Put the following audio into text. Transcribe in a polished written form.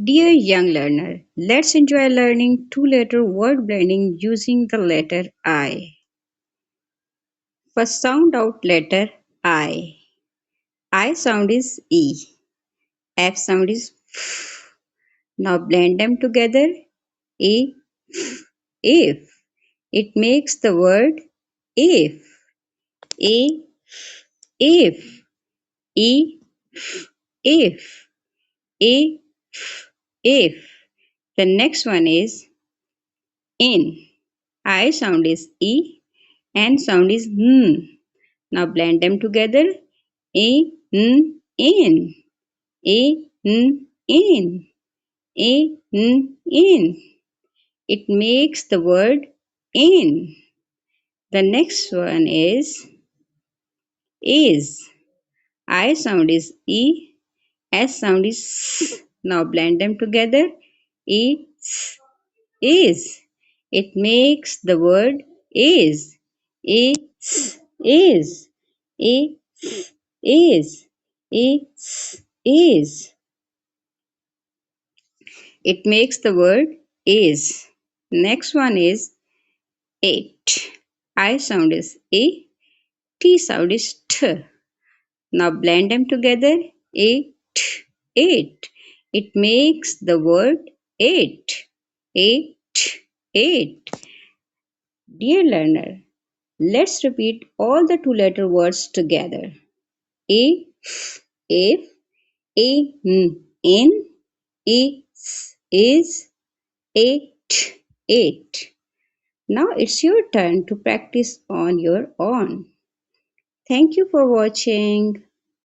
Dear young learner, let's enjoy learning two-letter word blending using the letter I. First sound out letter I. I sound is E. F sound is F. Now blend them together. E, F, if. It makes the word if. A, if. E, if. A, if. The next one is in. I sound is E. N sound is N. Now blend them together. A, N, in. A, N, in. A, N, in. It makes the word in. The next one is. I sound is E. S sound is S. Now blend them together. E, S, is. It makes the word is. A, S, is. A, S, is. A, S, is. It makes the word is. Next one is eight. I sound is A. T sound is T. Now blend them together. Eight, eight. It makes the word eight. Eight, eight. Dear learner, let's repeat all the two-letter words together. A, if, a, in, is, eight. Now it's your turn to practice on your own. Thank you for watching.